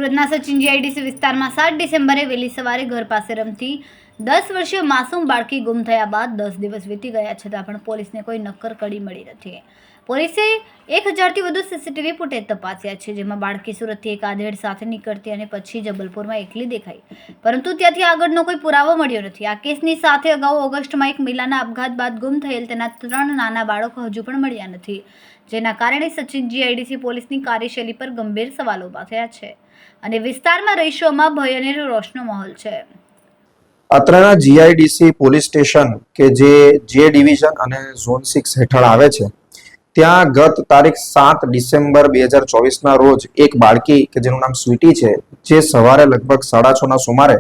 સુરતના સચિન જીઆઈડીસી વિસ્તારમાં 7 ડિસેમ્બરે વહેલી સવારે ઘર પાસે રમતી 10 વર્ષીય માસૂમ બાળકી ગુમ થયા બાદ 10 દિવસ વીતી ગયા છતાં પણ પોલીસને કોઈ નક્કર કડી મળી નથી. પોલીસે 1000થી વધુ સીસીટીવી ફૂટેજ તપાસ્યા છે, જેમાં બાળકી સુરતથી એક આધેડ સાથે નીકળતી અને પછી જબલપુરમાં એકલી દેખાઈ, પરંતુ ત્યાંથી આગળનો કોઈ પુરાવો મળ્યો નથી. આ કેસની સાથે અગાઉ ઓગસ્ટમાં એક મહિલાના આપઘાત બાદ ગુમ થયેલ તેના 3 નાના બાળકો હજુ પણ મળ્યા નથી, જેના કારણે સચિન જીઆઈડીસી પોલીસની કાર્યશૈલી પર ગંભીર સવાલો ઊભા થયા છે અને વિસ્તારમાં રહીશોમાં ભય અને રોષનો માહોલ છે. અત્રેના જીઆઈડીસી પોલીસ સ્ટેશન કે જે ડિવિઝન અને ઝોન 6 હેઠળ આવે છે, ત્યાં ગત તારીખ 7 ડિસેમ્બર 2024ના રોજ એક બાળકી કે જેનું નામ સ્વીટી છે, જે સવારે લગભગ 6:30ના સુમારે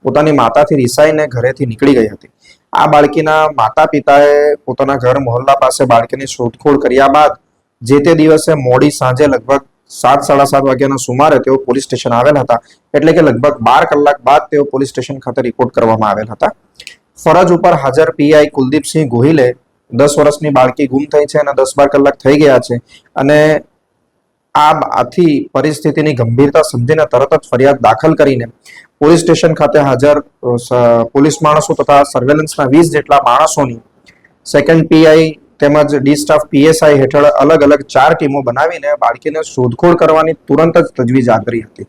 પોતાની માતાથી રિસાઈને ઘરેથી નીકળી ગઈ હતી. આ બાળકીના માતા પિતાએ પોતાના ઘર મોહલ્લા પાસે બાળકીની શોધખોળ કર્યા બાદ જે તે દિવસે મોડી સાંજે લગભગ 7:30 વાગ્યાના સુમારે તેઓ પોલીસ સ્ટેશન આવેલ હતા. એટલે કે લગભગ 12 કલાક બાદ તેઓ પોલીસ સ્ટેશન ખાતે રિપોર્ટ કરવામાં આવેલ હતા. ફરજ ઉપર હાજર પીઆઈ કુલદીપસિંહ ગોહિલે 10 વર્ષની બાળકી ગુમ થઈ છે અને 10-12 કલાક થઈ ગયા છે અને આથી પરિસ્થિતિની ગંભીરતા સમજીને તરત જ ફરિયાદ દાખલ કરીને પોલીસ સ્ટેશન ખાતે હાજર પોલીસ માણસો તથા સર્વેલન્સના 20 જેટલા માણસોની સેકન્ડ પીઆઈ તેમજ ડી સ્ટાફ પીએસઆઈ હેઠળ અલગ અલગ 4 ટીમો બનાવીને બાળકીને શોધખોળ કરવાની તુરંત જ તજવીજ હાથ ધરી હતી.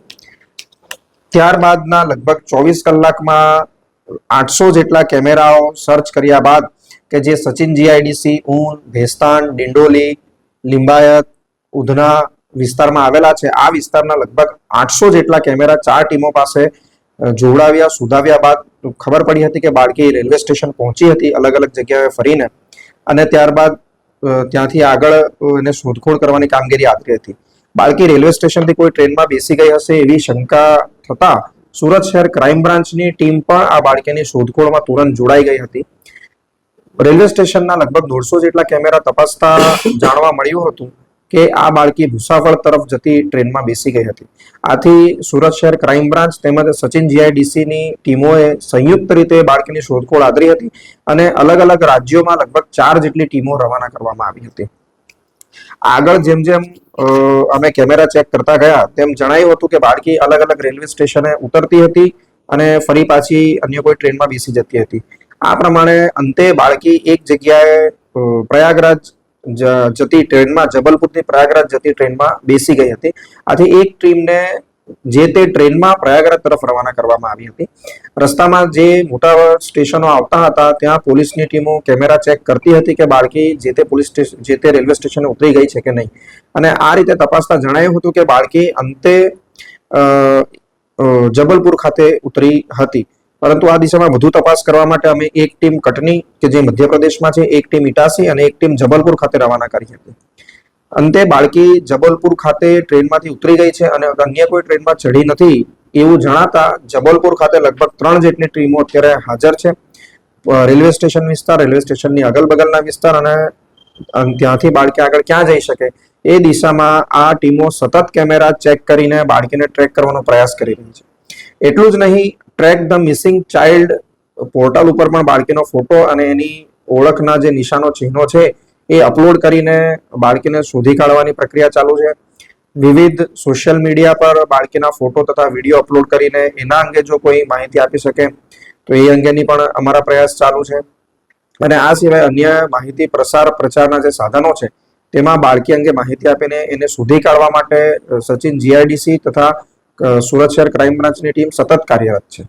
ત્યારબાદના લગભગ 24 કલાકમાં 800 જેટલા કેમેરાઓ સર્ચ કર્યા બાદ કે જે સચિન જીઆઈડીસી, ઊન, ભેસ્તાન, ડિંડોલી, લિંબાયત, ઉધના વિસ્તારમાં આવેલા છે, આ વિસ્તારના લગભગ 800 જેટલા કેમેરા 4 ટીમો પાસે જોડાવ્યા, સુધાવ્યા બાદ ખબર પડી હતી કે બાળકી રેલવે સ્ટેશન પહોંચી હતી અલગ અલગ જગ્યાએ ફરીને, અને ત્યારબાદ ત્યાંથી આગળ એને શોધખોળ કરવાની કામગીરી હાથ ધરી હતી. બાળકી રેલવે સ્ટેશનથી કોઈ ટ્રેનમાં બેસી ગઈ હશે એવી શંકા થતા સુરત શહેર ક્રાઇમ બ્રાન્ચની ટીમ પણ આ બાળકીની શોધખોળમાં તુરંત જોડાઈ ગઈ હતી. રેલવે સ્ટેશનના લગભગ 150 જેટલા કેમેરા તપાસતા જાણવા મળ્યું હતું કે આ બાળકી ભૂસાવળ તરફ જતી ટ્રેનમાં બેસી ગઈ હતી. આથી સુરત શહેર ક્રાઇમ બ્રાન્ચ તેમજ સચિન જીઆઈડીસીની ટીમોએ સંયુક્ત રીતે બાળકીની શોધખોળ આદરી હતી અને અલગ અલગ રાજ્યોમાં લગભગ 4 જેટલી ટીમો રવાના કરવામાં આવી હતી. આગળ જેમ જેમ અમે કેમેરા ચેક કરતા ગયા તેમ જણાયું હતું કે બાળકી અલગ અલગ રેલવે સ્ટેશને ઉતરતી હતી અને ફરી પાછી અન્ય કોઈ ટ્રેનમાં બેસી જતી હતી. આ પ્રમાણે અંતે બાળકી એક જગ્યાએ પ્રયાગરાજ જતી ટ્રેનમાં, જબલપુરથી પ્રયાગરાજ જતી ટ્રેનમાં બેસી ગઈ હતી. આથી એક ટીમને જે તે ટ્રેનમાં પ્રયાગરાજ તરફ રવાના કરવામાં આવી હતી. રસ્તામાં જે મોટા સ્ટેશનો આવતા હતા ત્યાં પોલીસની ટીમો કેમેરા ચેક કરતી હતી કે બાળકી જે તે રેલવે સ્ટેશને ઉતરી ગઈ છે કે નહીં, અને આ રીતે તપાસતા જણાયું હતું કે બાળકી અંતે જબલપુર ખાતે ઉતરી હતી. પરંતુ આ દિશામાં વધુ તપાસ કરવા માટે અમે એક ટીમ કટની કે જે મધ્યપ્રદેશમાં છે, એક ટીમ ઇટાસી અને એક ટીમ જબલપુર ખાતે રવાના કરી હતી. અંતે બાળકી જબલપુર ખાતે ટ્રેનમાંથી ઉતરી ગઈ છે અને અન્ય કોઈ ટ્રેનમાં ચડી નથી એવું જણાતા જબલપુર ખાતે લગભગ 3 જેટલી ટીમો અત્યારે હાજર છે. રેલવે સ્ટેશન વિસ્તાર, રેલવે સ્ટેશનની અગલ બગલના વિસ્તાર અને ત્યાંથી બાળકી આગળ ક્યાં જઈ શકે એ દિશામાં આ ટીમો સતત કેમેરા ચેક કરીને બાળકીને ટ્રેક કરવાનો પ્રયાસ કરી રહી છે. એટલું જ નહીં, track the missing child portal ઉપર પણ બાળકીનો ફોટો અને એની ઓળખના જે નિશાનો ચિહ્નો છે એ અપલોડ કરીને બાળકીને શોધી કાઢવાની પ્રક્રિયા ચાલુ છે. વિવિધ સોશિયલ મીડિયા પર બાળકીના ફોટો તથા વિડીયો અપલોડ કરીને એના અંગે જો કોઈ માહિતી આપી શકે તો એ અંગેની પણ અમારા પ્રયાસ ચાલુ છે. અને આ સિવાય અન્ય માહિતી પ્રચારના જે સાધનો છે તેમાં બાળકી અંગે માહિતી આપીને એને શોધી કાઢવા માટે સચિન જીઆઈડીસી તથા સુરત શહેર ક્રાઇમ બ્રાન્ચની ટીમ સતત કાર્યરત છે.